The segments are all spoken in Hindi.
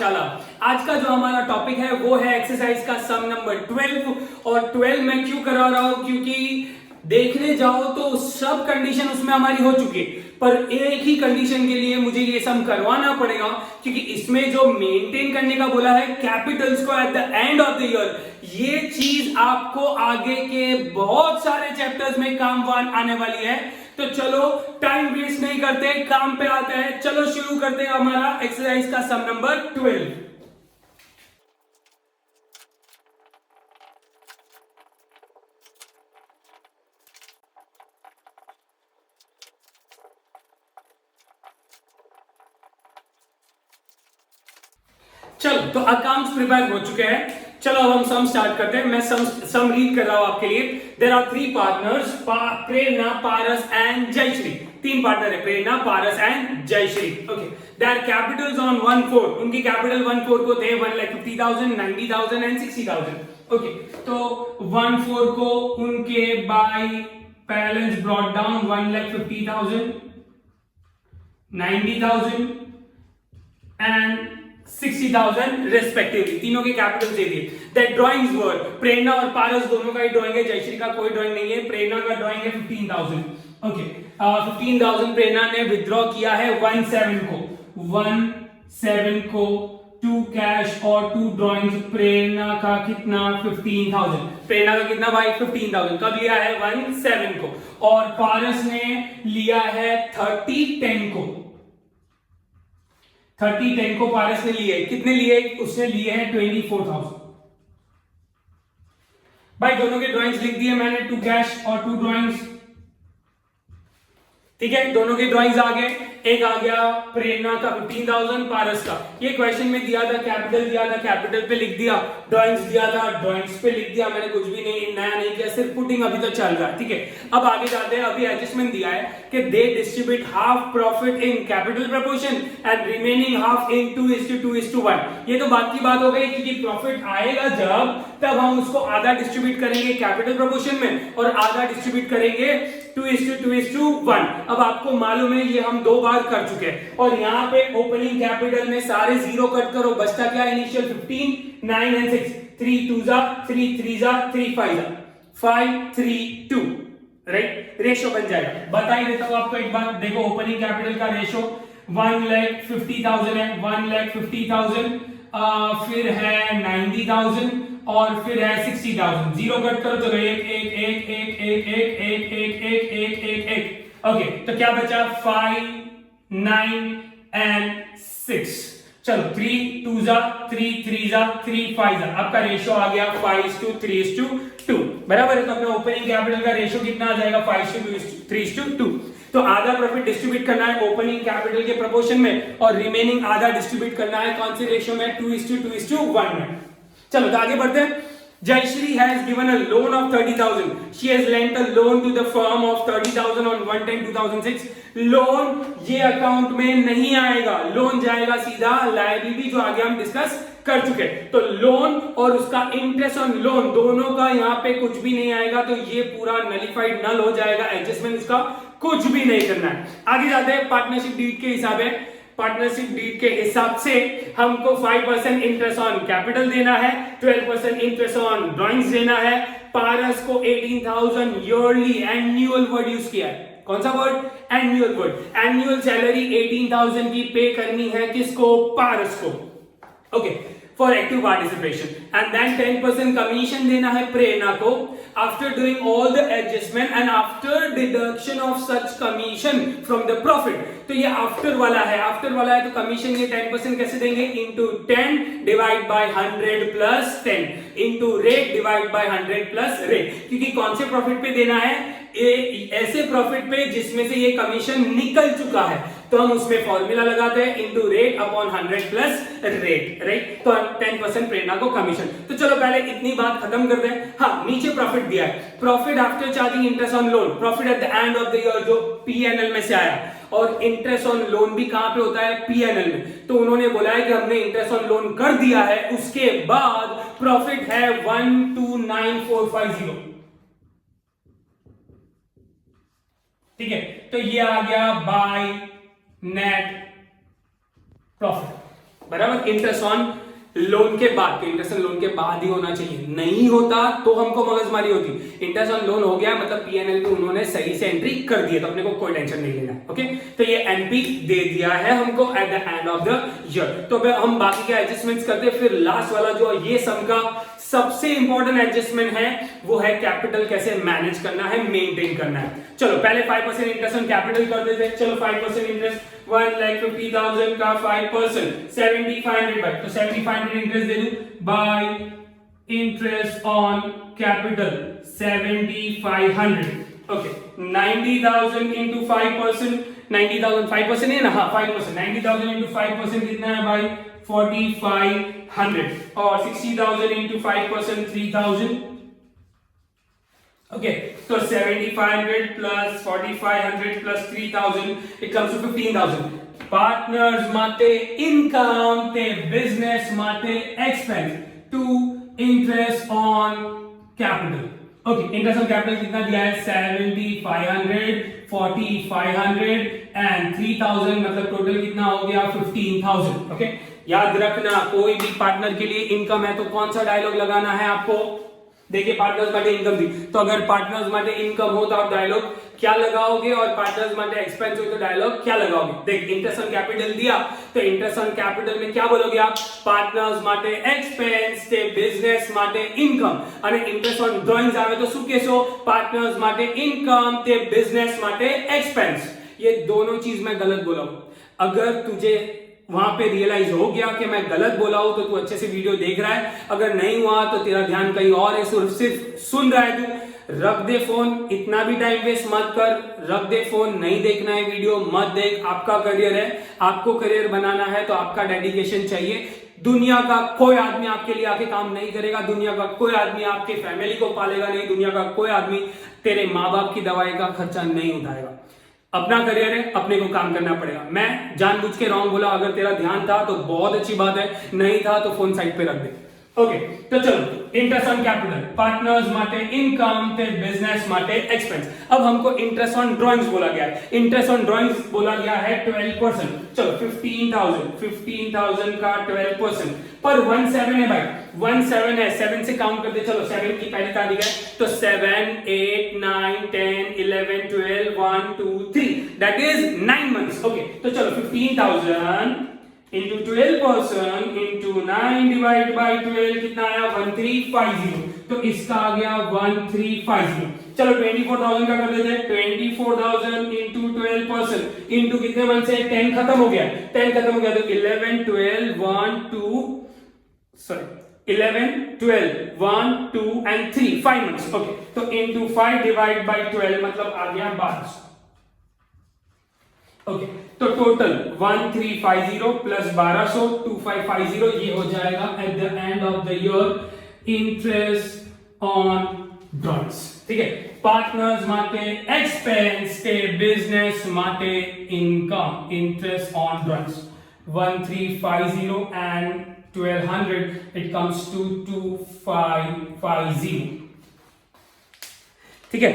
पाठशाला। आज का जो हमारा टॉपिक है वो है एक्सरसाइज का सम नंबर 12। और 12 मैं क्यों करा रहा हूं, क्योंकि देखने जाओ तो सब कंडीशन उसमें हमारी हो चुकी है, पर एक ही कंडीशन के लिए मुझे ये सम करवाना पड़ेगा, क्योंकि इसमें जो मेंटेन करने का बोला है कैपिटल्स को eight the end of the year, ये चीज आपको आगे के बहुत सारे चैप्टर्स में काम आने वाली है। तो चलो टाइम वेस्ट नहीं करते, काम पे आते हैं। चलो शुरू करते हैं हमारा एक्सरसाइज का सम नंबर 12। चलो तो अकाउंट्स प्रिपेयर हो चुके हैं। चलो अब हम सम स्टार्ट करते हैं। मैं सम रीड कर रहा हूं आपके लिए। There are 3 partners, Prerna, Paras and Jayshree. 3 partner है, Prerna, Paras and Jayshree. Okay, their capitals on 1/4, उनकी कैपिटल 1/4 को थे 1,50,000, 90,000 एंड 60,000। ओके, तो 1/4 को उनके by balance brought down 1,50,000, 90,000 and 60,000 respectively. तीनों के कैपिटल दे दिए। दैट ड्राइंग्स वर, प्रेरणा और पारस दोनों का ही ड्राइंग है, जयश्री का कोई ड्राइंग नहीं है। प्रेरणा का ड्राइंग है 15,000। ओके, 15,000 प्रेरणा ने विथड्रॉ किया है 17 को 2 कैश और 2 ड्राइंग्स। प्रेरणा का कितना 15,000, प्रेरणा का कितना भाई 15,000। कब लिया है 17 को। और पारस ने लिया है 30/10 को। 30/10 को पारस ने लिए। कितने लिए? उसने लिए हैं 24,000। भाई दोनों के ड्राइंग्स लिख दिए मैंने, 2 कैश और 2 ड्राइंग्स। ठीक है, दोनों के ड्राइंग्स आ गए। एक आ गया प्रेरणा का 15,000, पारस का। ये क्वेश्चन में दिया था, कैपिटल दिया था, कैपिटल पे लिख दिया। ड्राइंग्स दिया था, ड्राइंग्स पे लिख दिया। मैंने कुछ भी नहीं नया नहीं किया, सिर्फ पुटिंग अभी तो चल रहा है। ठीक है, अब आगे जाते हैं। अभी एडजस्टमेंट दिया है कि they distribute half profit in capital proportion and remaining half in 2:2:1। ये तो बात की बात हो गई, क्योंकि प्रॉफिट आएगा जब, तब हम उसको आधा डिस्ट्रीब्यूट करेंगे कैपिटल प्रपोर्शन में और आधा डिस्ट्रीब्यूट करेंगे 2:2:1। अब आपको मालूम है ये हम 2 बार कर चुके हैं। और यहां पे ओपनिंग कैपिटल में सारे जीरो कट करो, बचता क्या? Initial 15, 9 and 6। 3 2 जा, 3 3 जा, 3 5 जा, 5 3 2। राइट, रेशो बन जाएगा। बता ही देता हूं आपको एक बार। देखो ओपनिंग कैपिटल का रेशो 1,50,000 है, 1,50,000, फिर है 90,000 और फिर है 60,000। जीरो कट करो, चलो 1 1 1 1 1 1 1 1 1 1 1 1। ओके, तो क्या बचा? 5 9 एंड 6। चलो 3 2 जा, 3 3 जा, 3 5 जा। आपका रेशो आ गया 5:3:2। बराबर है। तो अपना ओपनिंग कैपिटल का रेशो कितना आ जाएगा? 5:3:2। तो आधा प्रॉफिट डिस्ट्रीब्यूट करना है ओपनिंग कैपिटल के प्रोपोर्शन में और रिमेनिंग आधा डिस्ट्रीब्यूट करना है कौन से रेशो में? 2:2:1 में। चलो तो आगे बढ़ते हैं। Jayashree has given a loan of 30,000. She has lent a loan to the firm of 30,000 on 1/10/2006. Loan ये अकाउंट में नहीं आएगा, लोन जाएगा सीधा लायबिलिटी, जो आगे हम डिस्कस कर चुके। तो लोन और उसका इंटरेस्ट ऑन लोन दोनों का यहाँ पे कुछ भी नहीं आएगा, तो ये पूरा नलिफाइड नल हो जाएगा। एडजस्टमेंट इसका कुछ भी नहीं करना है। आगे जाते हैं। पार्टनरशिप डीड के हिसाब है, पार्टनरशिप डीड के हिसाब से हमको 5% इंटरेस्ट ऑन कैपिटल देना है, 12% इंटरेस्ट ऑन ड्राइंग्स देना है। पारस को 18,000 ईयरली एनुअल वर्ड यूज किया है। कौन सा word? Annual word. Annual salary 18,000 की पे करनी है किसको? पारस को। Okay, for active participation. And then 10% commission देना है प्रेरणा को after doing all the adjustment and after deduction of such commission from the profit. तो ये आफ्टर वाला है, आफ्टर वाला है, तो कमीशन ये 10% कैसे देंगे? Into 10 divide by 100 plus 10 into rate divide by 100 plus rate. क्योंकि कौन से प्रॉफिट पे देना है? ऐसे प्रॉफिट पे जिसमें से ये कमीशन निकल चुका है, तो हम उसमें फॉर्मूला लगाते हैं into rate upon 100 plus rate. Right, तो 10% प्रेरणा को कमीशन। तो चलो पहले इतनी बात खत्म करते हैं। हाँ, नीचे प्रॉफिट दिया है, profit after charging interest on loan, profit eight the end of the year, जो पीएनएल में से आया। और इंटरेस्ट ऑन लोन भी कहां पे होता है? पीएनएल में। तो उन्होंने बोला है कि हमने इंटरेस्ट ऑन लोन कर दिया है, उसके बाद प्रॉफिट है 129,450। ठीक है, तो ये आ गया बाय नेट प्रॉफिट। बराबर। इंटरेस्ट ऑन लोन के बाद, तो इंटरेस्ट ऑन लोन के बाद ही होना चाहिए, नहीं होता तो हमको मगजमारी होती। इंटरेस्ट ऑन लोन हो गया मतलब पीएनएल पे उन्होंने सही से एंट्री कर दी है, तो अपने को कोई टेंशन नहीं लेना है। ओके, तो ये एनपी दे दिया है हमको eight the end of the year. तो हम बाकी के एडजस्टमेंट्स करते हैं, फिर लास्ट वाला जो ये सम का सबसे इंपॉर्टेंट एडजस्टमेंट है वो है कैपिटल कैसे मैनेज करना है, मेंटेन करना है। चलो पहले 5% इंटरेस्ट ऑन कैपिटल कर देते हैं। चलो 5% इंटरेस्ट 1,50,000 का 5% 7,500 बाय, तो 7,500 इंटरेस्ट दे दूं bye interest on capital 7,500। Okay, 90,000 into 5%, 90,000 5% है ना, हाँ 5%, 90,000 इंटू 5% कितना है भाई 4,500, और 60,000 इंटू 5% 3,000। ओके, तो 7,500 plus 4,500 plus 3,000 it comes to 15,000। Partners माटे इनकम ते बिजनेस माटे expense to interest on capital. Okay, interest on capital कितना दिया है 7,500, 4,500 एंड 3,000, मतलब टोटल कितना हो गया 15,000। ओके, याद रखना कोई भी पार्टनर के लिए इनकम है तो कौन सा डायलॉग लगाना है आपको। देखिए पार्टनर्स माटे इनकम दी, तो अगर पार्टनर्स माटे इनकम हो तो आप डायलॉग क्या लगाओगे, और पार्टनर्स माटे एक्सपेंस हो तो डायलॉग क्या लगाओगे। देख इंटरेस्ट ऑन कैपिटल दिया तो इंटरेस्ट ऑन कैपिटल में क्या बोलोगे आप, पार्टनर्स माटे एक्सपेंस ते बिजनेस माटे इनकम, અને इंटरेस्ट ऑन ड्रॉइंग्स आवे तो શું કહેશો, पार्टनर्स माटे इनकम ते बिजनेस माटे एक्सपेंस। ये दोनों चीज मैं गलत बोला हूं, अगर तुझे वहां पे रियलाइज हो गया कि मैं गलत बोला हूं तो तू अच्छे से वीडियो देख रहा है, अगर नहीं हुआ तो तेरा ध्यान कहीं और है, सिर्फ सुन रहा है तू, रख दे फोन, इतना भी टाइम वेस्ट मत कर, रख दे फोन, नहीं देखना है वीडियो मत देख। आपका करियर है, आपको करियर बनाना है तो आपका डेडिकेशन चाहिए। दुनिया का कोई आदमी आपके लिए आके काम नहीं करेगा, दुनिया का कोई आदमी आपके फैमिली को पालेगा नहीं, दुनिया का कोई आदमी तेरे माँ बाप की दवाई का खर्चा नहीं उठाएगा। अपना करियर है, अपने को काम करना पड़ेगा। मैं जानबूझ के रॉन्ग बोला, अगर तेरा ध्यान था तो बहुत अच्छी बात है, नहीं था तो फोन साइड पे रख दे। ओके, तो चलो इंटरेस्ट ऑन कैपिटल, पार्टनर्स माटे इनकम ते बिजनेस माटे एक्सपेंस। अब हमको इंटरेस्ट ऑन ड्रॉइंग्स बोला गया है, इंटरेस्ट ऑन ड्रॉइंग्स बोला गया है 12%। चलो 15,000 का 12% पर 17 है भाई, 17 है, 7 से काउंट कर दे। चलो 7 की पहली तारीख है तो 7, 8, 9, 10, 11, 12, 1, 2, 3, दैट इज 9 मंथ्स। ओके, तो चलो 15,000 into 12% into 9 डिवाइड बाय 12 कितना आया 1350, तो इसका आ गया 1350। चलो 24,000 का कर देते हैं, 24,000 into 12% into कितने मंथ से 10 खत्म हो गया, 10 खत्म हो गया तो 11, 12, 1, 2 सॉरी 11, 12, 1, 2 and 3 5 मंथ्स। ओके, तो into 5 डिवाइड बाय 12 मतलब आ गया 1200। ओके, तो टोटल 1350 प्लस 1200 2550 ये हो जाएगा at the end of the year interest on drawings. ठीक है, पार्टनर्स माटे एक्सपेंस ते बिजनेस माटे income, interest on drawings 1350 and 1200 it comes to 2550। ठीक है,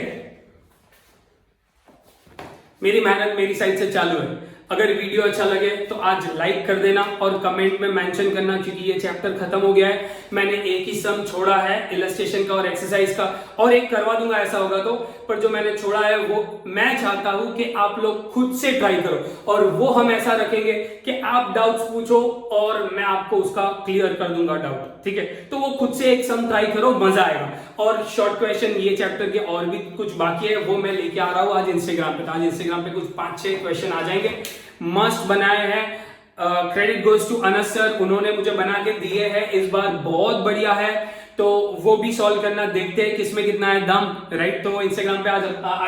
मेरी मेहनत मेरी साइड से चालू है। अगर वीडियो अच्छा लगे तो आज लाइक कर देना और कमेंट में मेंशन करना, क्योंकि ये चैप्टर खत्म हो गया है। मैंने एक ही सम छोड़ा है इलस्ट्रेशन का और एक्सरसाइज का, और एक करवा दूंगा ऐसा होगा तो, पर जो मैंने छोड़ा है वो मैं चाहता हूं कि आप लोग खुद से ट्राई करो, और वो हम ऐसा रखेंगे कि आप डाउट्स पूछो और मैं आपको उसका क्लियर कर दूंगा डाउट। ठीक है, तो वो खुद से एक सम ट्राई करो, मजा आएगा। और शॉर्ट क्वेश्चन ये चैप्टर के और भी कुछ बाकी है वो मैं लेके आ रहा हूं आज इंस्टाग्राम पे, आज इंस्टाग्राम पे कुछ 5-6 क्वेश्चन आ जाएंगे, मस्त बनाए हैं। Credit goes to Anas sir, उन्होंने मुझे बना के दिए हैं इस बार, बहुत बढ़िया है, तो वो भी सॉल्व करना, देखते हैं किसमें कितना है दम, राइट। तो इंस्टाग्राम पे आ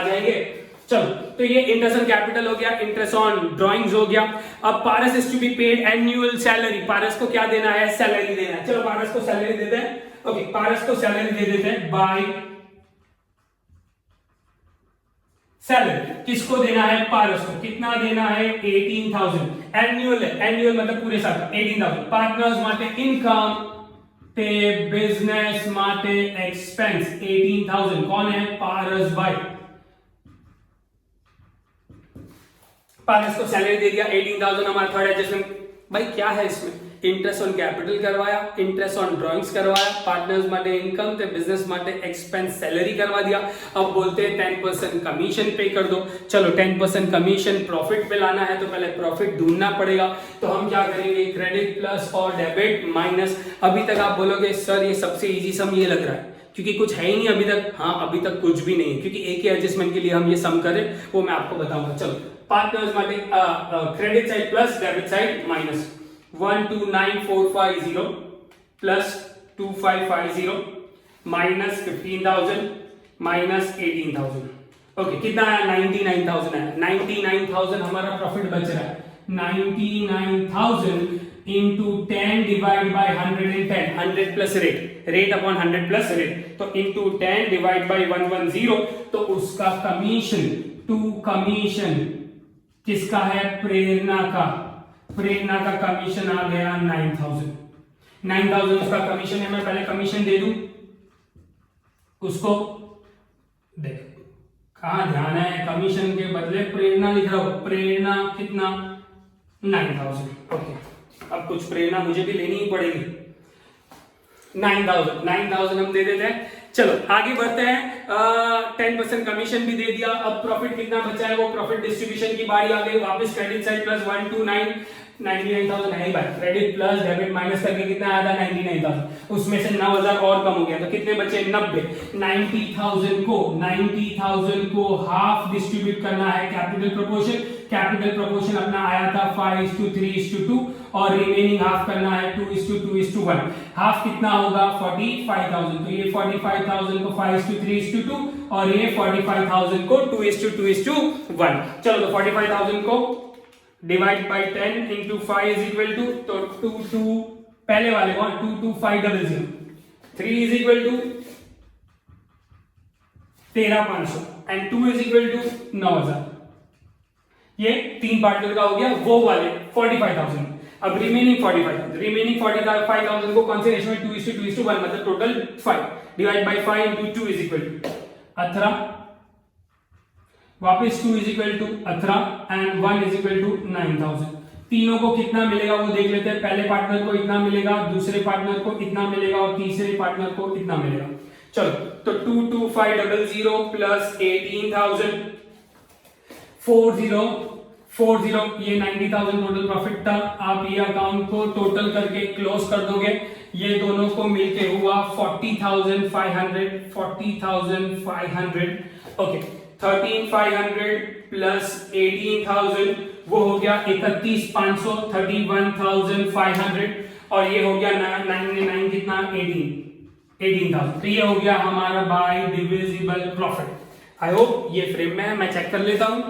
जाएंगे। चलो, तो ये इंटरेस्ट ऑन कैपिटल हो गया, इंटरेस्ट ऑन ड्राइंग्स हो गया। अब Paras is to be paid annual salary, Paras को क्या देना है, सैलरी देना है। चलो पारस को सैलरी देते हैं। ओके, पारस को सैलरी दे देते हैं बाय सैलरी। किसको देना है, पारस को। कितना देना है 18,000, एनुअल है, एनुअल मतलब पूरे साल 18,000। पार्टनर्स माटे इनकम ते बिजनेस माटे एक्सपेंस 18,000, कौन है, पारस भाई। पारस को सैलरी दे दिया 18,000, हमारा थर्ड एडजस्टमेंट। भाई क्या है इसमें, इंटरेस्ट ऑन कैपिटल करवाया, इंटरेस्ट ऑन ड्रॉइंग्स करवाया, पार्टनर्स માટે इनकम ते बिजनेस માટે एक्सपेंस सैलरी करवा दिया। अब बोलते हैं 10% कमीशन पे कर दो। चलो 10% कमीशन प्रॉफिट पे लाना है तो पहले प्रॉफिट ढूंढना पड़ेगा। तो हम क्या करेंगे, क्रेडिट प्लस और डेबिट माइनस। अभी तक आप बोलोगे सर ये सबसे इजी सम ये लग रहा है क्योंकि कुछ है ही नहीं अभी तक। हाँ अभी तक कुछ भी नहीं है क्योंकि एक ही एडजस्टमेंट के लिए हम ये सम करें वो मैं आपको बताऊंगा। चलो पार्टनर्स માટે credit side plus debit side minus 129,450 plus 2550 minus 15,000 minus 18,000। Okay कितना आया, 99,000 आया। 99,000 हमारा प्रॉफिट बच रहा है। 99,000 into 10 divide by 110, 100 plus rate upon 100 plus rate, तो into 10 डिवाइड बाय 110, तो उसका कमीशन टू कमीशन किसका है, प्रेरणा का। प्रेरणा का कमीशन आ गया 9,000 उसका कमीशन है। मैं पहले कमीशन दे दूं उसको, देख कहां ध्यान है, कमीशन के बदले प्रेरणा लिख रहा हूं। प्रेरणा कितना, 9,000। ओके अब कुछ प्रेरणा मुझे भी लेनी ही पड़ेगी। 9,000 हम दे देते हैं। चलो आगे बढ़ते हैं। 10% कमीशन भी दे दिया। अब प्रॉफिट कितना बचा है वो प्रॉफिट डिस्ट्रीब्यूशन की बारी आ गई। वापस क्रेडिट साइड प्लस 129,99,000 है ही भाई। क्रेडिट प्लस डेबिट माइनस करके कितना आया था, 99,000। उसमें से 9,000 और कम हो गया तो कितने बचे, 90। 90,000 को हाफ डिस्ट्रीब्यूट करना है कैपिटल प्रोपोर्शन। कैपिटल प्रोपोर्शन अपना आया था 5:3:2 और रिमेनिंग हाफ करना है 2:2:1। हाफ कितना होगा, 45,000। तो ये 45,000 को 5:3:2 और ये 45,000 को 2:2:1। चलो तो 45,000 को divide by 10 into 5 is equal to, तो 2 पहले वाले को 22500, 3 is equal to 13,500 and 2 is equal to 9,000। ये तीन पार्टनर का हो गया वो वाले 45,000। अब रिमेनिंग 45,000 को कौन से रेशियो में, 2:2:1, मतलब total 5 divide by 5 into 2 is equal to 18। वापस 2 is equal to 18 and 1 is equal to 9,000। तीनों को कितना मिलेगा वो देख लेते हैं। पहले पार्टनर को इतना मिलेगा, दूसरे पार्टनर को इतना मिलेगा और तीसरे पार्टनर को इतना मिलेगा। चलो तो 22500 प्लस 18,000 40 ये 90,000 टोटल प्रॉफिट था। आप ये अकाउंट को टोटल करके क्लोज कर दोगे, ये दोनों को मिलके हुआ 40,500। ओके 13,500 प्लस 18,000 वो हो गया 31,500, 31,500 और ये हो गया 9 कितना, 18,000। तो ये हो गया हमारा bye divisible profit. I hope ये फ्रेम में है, मैं चेक कर लेता हूं।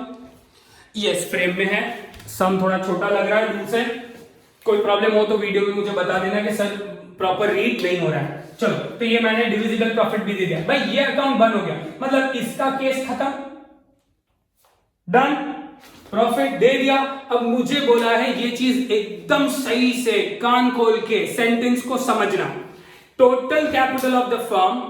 यस फ्रेम में है। सम थोड़ा छोटा लग रहा है दूर से, कोई प्रॉब्लम हो तो वीडियो में मुझे बता देना कि सर प्रॉपर रीड नहीं हो रहा है। चलो तो ये मैंने डिविजिबल प्रॉफिट भी दे दिया भाई, ये अकाउंट बंद हो गया, मतलब इसका केस खत्म, डन। प्रॉफिट दे दिया। अब मुझे बोला है ये चीज एकदम सही से कान खोल के सेंटेंस को समझना। Total capital of the firm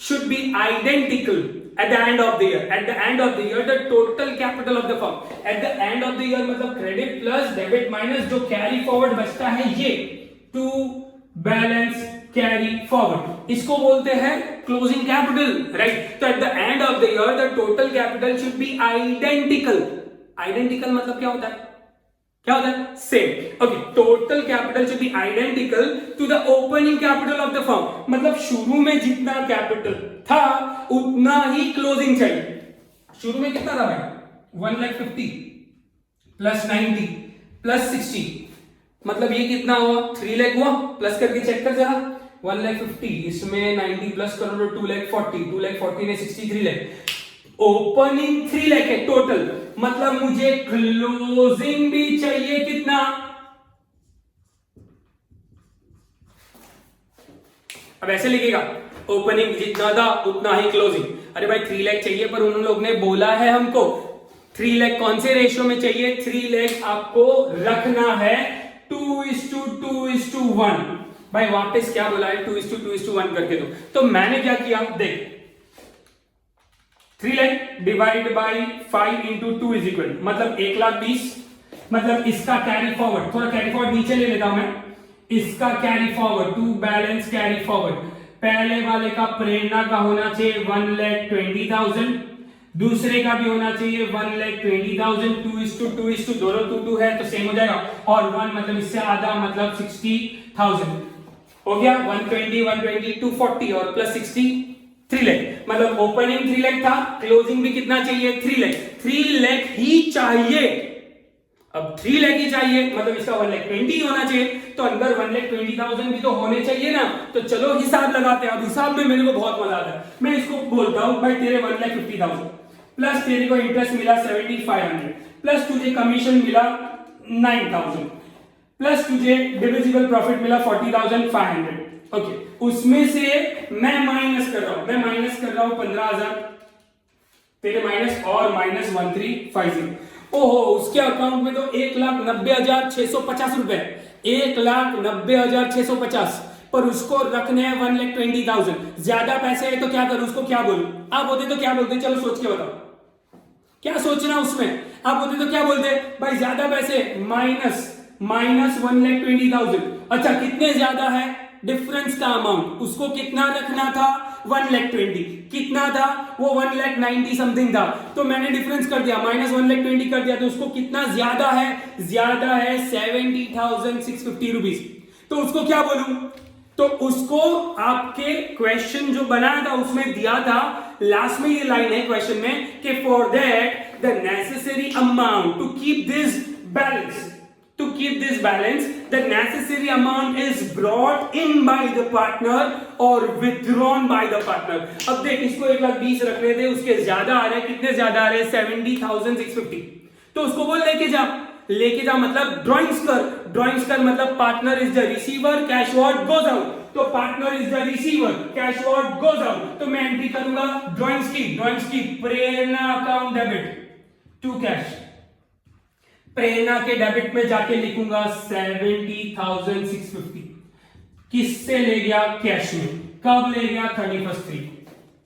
should be identical at the end of the year। at the end of the year the total capital of the firm, at the end of the year मतलब क्रेडिट प्लस डेबिट माइनस जो कैरी फॉरवर्ड बचता है ये टू बैलेंस कैरी फॉरवर्ड, इसको बोलते हैं क्लोजिंग कैपिटल, राइट। तो at the end of the year the total capital should be identical. Identical मतलब क्या होता है, same. Okay total capital should be identical to the opening capital of the firm, मतलब शुरू में जितना कैपिटल था उतना ही क्लोजिंग चाहिए। शुरू में कितना था भाई, 1,50,000 प्लस 90 प्लस 60, मतलब ये कितना हुआ, 3 लाख हुआ। प्लस करके चेक कर जरा, 1,50,000 इसमें 90 प्लस करो तो 2,40,000 ने 63 लाख। ओपनिंग 3 लाख है टोटल, मतलब मुझे क्लोजिंग भी चाहिए कितना, अब ऐसे लिखेगा ओपनिंग जितना था उतना ही क्लोजिंग। अरे भाई 3 लाख चाहिए, पर उन लोग ने बोला है हमको 3 लाख कौन से रेशियो में चाहिए, 3 लाख आपको रखना है 2:2:1। भाई वापस क्या बोला है, 2:2:1 करके दो। तो मैंने क्या किया, देख 3 lakh divide by 5 into 2 is equal, मतलब 1,20,000, मतलब इसका कैरी फॉरवर्ड, थोड़ा कैरी फॉरवर्ड नीचे ले लेता हूं मैं, इसका carry forward, to balance carry forward, पहले वाले का प्रेरणा का होना चाहिए 1,20,000, दूसरे का भी होना चाहिए 1,20,000, 2:2 दोनों 2 है तो सेम हो जाएगा, और 1 मतलब इससे आधा मतलब 60,000 हो गया। 120, 120, 240 और प्लस 60 3 लाख, मतलब ओपनिंग 3 लाख था, क्लोजिंग भी कितना चाहिए 3 लाख, 3 लाख ही चाहिए। अब 3 लाख ही चाहिए मतलब इसका 1,20,000 होना चाहिए, तो अंदर 1,20,000 भी तो होने चाहिए ना। तो चलो हिसाब लगाते हैं। अब हिसाब में मेरे को बहुत मजा आता है, मैं इसको बोलता हूं भाई तेरे 1,50,000 प्लस तेरे को इंटरेस्ट मिला 7,500 प्लस तुझे कमीशन मिला 9,000 प्लस तुझे डिविजिबल प्रॉफिट मिला 40,500। ओके, उसमें से मैं माइनस कर रहा हूं 15,000 तेरे माइनस और माइनस 1,350। ओहो, उसके अकाउंट में तो 1,90,650 रुपए, 1,90,650, पर उसको रखने हैं 1,20,000। ज्यादा पैसे है तो क्या करूं, उसको क्या बोलूं? आप होते तो क्या बोलते? चलो सोच के बताओ, क्या सोचना उसमें? आप होते तो क्या बोलते? भाई ज्यादा पैसे, माइनस 1,20,000। अच्छा, कितने ज्यादा है? डिफरेंस का अमाउंट, उसको कितना रखना था 1,20,000, कितना था वो 1,90,000 समथिंग था, तो मैंने डिफरेंस कर दिया माइनस 1,20,000 कर दिया, तो उसको कितना ज्यादा है? ज्यादा है 70,650 रुपीज। तो उसको क्या बोलूं? तो उसको आपके क्वेश्चन जो बनाया था उसमें दिया था, लास्ट में ये लाइन है क्वेश्चन में कि for that the necessary amount to keep this balance, the necessary amount is brought in by the partner or withdrawn by the partner। अब देख, इसको 1,20,000 रख रहे थे, उसके ज्यादा आ रहे हैं, कितने ज्यादा आ रहे हैं? 70,650। तो उसको बोल लेके जा मतलब ड्राइंग्स कर मतलब partner is the receiver, cash what goes out, तो partner is the receiver, cash what goes out, तो मैं एंट्री करूंगा ड्राइंग्स की Prerna account debit to cash, Prerna के डेबिट में जाके लिखूंगा 70,650। किससे ले गया? कैश में। कब ले गया? 31/3।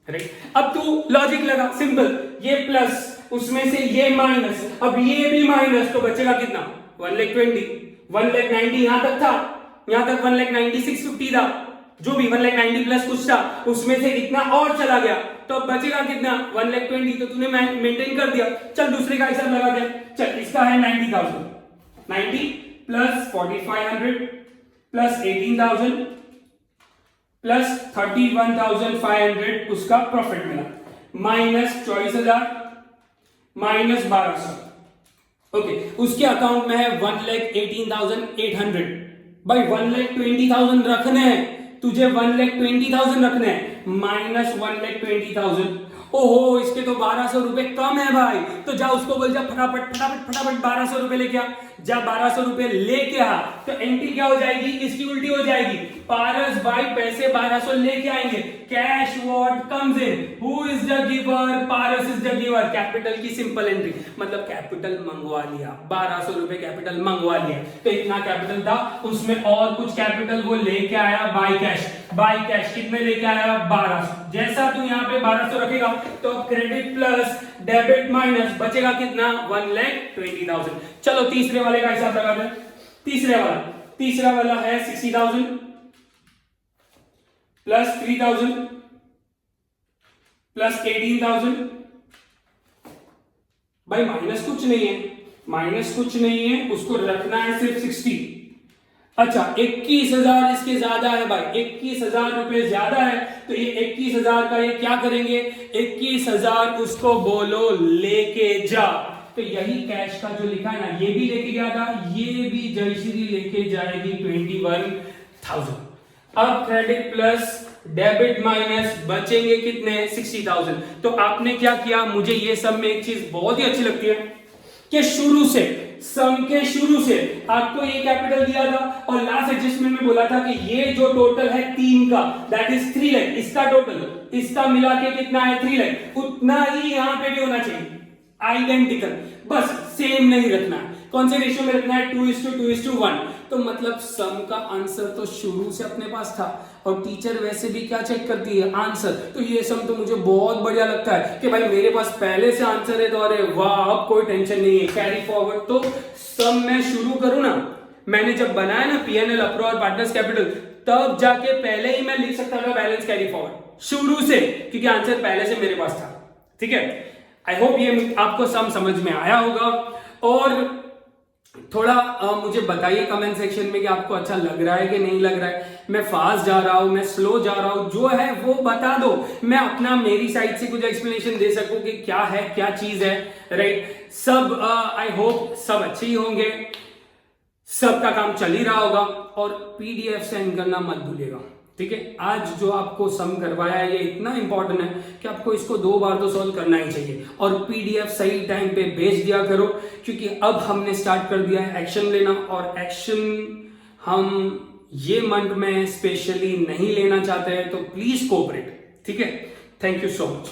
राइट, अब तू लॉजिक लगा, सिंपल, ये प्लस उसमें से ये माइनस, अब ये भी माइनस, तो बचेगा कितना? 1,20,000, 1,90,000 यहां तक था, यहां तक 1,90,650 था, जो भी 1,90,000 प्लस कुछ था, उसमें से इतना और चला गया, तो अब बचेगा कितना? 1,20,000। तो तूने मेंटेन कर दिया। चल दूसरे का हिसाब लगा दे। चल, इसका है 90,000, 90 प्लस 4,500 प्लस 18,000 प्लस 31,500 उसका प्रॉफिट मिला, माइनस 24,000 माइनस 1,200। ओके, उसके अकाउंट में है 1,18,800। भाई 1,20,000 रखने हैं तुझे, 1,20,000 रखने हैं, माइनस 1,20,000। ओहो, इसके तो 1,200 रुपए कम है भाई, तो जा उसको बोल, जा फटाफट 1,200 रुपए लेके आ, जा 1,200 रुपए लेके आ। तो एंट्री क्या हो जाएगी? इसकी उल्टी हो जाएगी, पारस भाई पैसे 1,200 लेके आएंगे, cash what comes in, who is the giver? Paras is the giver. Capital की सिंपल एंट्री, मतलब कैपिटल मंगवा लिया, 1,200 रुपए कैपिटल मंगवा लिया, तो इतना कैपिटल था, उसमें और कुछ कैपिटल वो लेके आया बाय कैश कितने लेके आया? 1,200। जैसा तू यहाँ पे 1,200 रखेगा तो क्रेडिट प्लस डेबिट माइनस बचेगा कितना? 1,20,000। चलो तीसरे वाले का हिसाब लगा दे। तीसरा वाला है 60,000 प्लस 3,000 प्लस 18,000। भाई माइनस कुछ नहीं है, उसको रखना है सिर्फ 60। अच्छा, 21,000 इसके ज्यादा है भाई, 21,000 रुपए ज्यादा है, तो ये 21,000 का ये क्या करेंगे? 21,000 उसको बोलो लेके जा। तो यही कैश का जो लिखा है ना, ये भी लेके गया था, ये भी जयश्री लेके जाएगी 21,000। अब क्रेडिट प्लस डेबिट माइनस बचेंगे कितने? 60,000। तो आपने क्या किया? मुझे ये सब में एक चीज बहुत ही अच्छी लगती है कि सम के शुरू से आपको ये कैपिटल दिया था, और लास्ट एडजस्टमेंट में बोला था कि ये जो टोटल है 3 का, दैट इज 3 लाख, इसका टोटल, इसका मिला के कितना है? 3 लाख। उतना ही यहां पे भी होना चाहिए, आइडेंटिकल, बस सेम नहीं रखना है। कौन से रेशियो में रखना है? 2:1। तो मतलब सम का आंसर तो शुरू से अपने पास था, और टीचर वैसे भी क्या चेक करती है? आंसर। तो ये सम तो मुझे बहुत बढ़िया लगता है कि भाई मेरे पास पहले से आंसर है, तो अरे वाह, अब कोई टेंशन नहीं है, कैरी फॉरवर्ड। तो सम मैं शुरू करूं ना, मैंने जब बनाया ना पीएनएल अप्रो और पार्टनर्स कैपिटल, तब जाके पहले ही मैं लिख सकता था बैलेंस कैरी फॉरवर्ड शुरू से, क्योंकि आंसर पहले से मेरे पास था। ठीक है, आई होप ये आपको समझ में आया होगा। और थोड़ा मुझे बताइए कमेंट सेक्शन में कि आपको अच्छा लग रहा है कि नहीं लग रहा है, मैं फास्ट जा रहा हूं, मैं स्लो जा रहा हूं, जो है वो बता दो, मैं अपना मेरी साइड से कुछ एक्सप्लेनेशन दे सकूं कि क्या है, क्या चीज है, राइट। सब आई होप सब अच्छे ही होंगे, सबका काम चल ही रहा होगा। और पीडीएफ सेंड करना मत भूलिएगा, ठीक है। आज जो आपको सम करवाया है ये इतना इंपॉर्टेंट है कि आपको इसको 2 बार तो सॉल्व करना ही चाहिए, और पीडीएफ सही टाइम पे भेज दिया करो, क्योंकि अब हमने स्टार्ट कर दिया है एक्शन लेना, और एक्शन हम ये मंथ में स्पेशली नहीं लेना चाहते हैं, तो प्लीज कोऑपरेट, ठीक है। Thank you so much.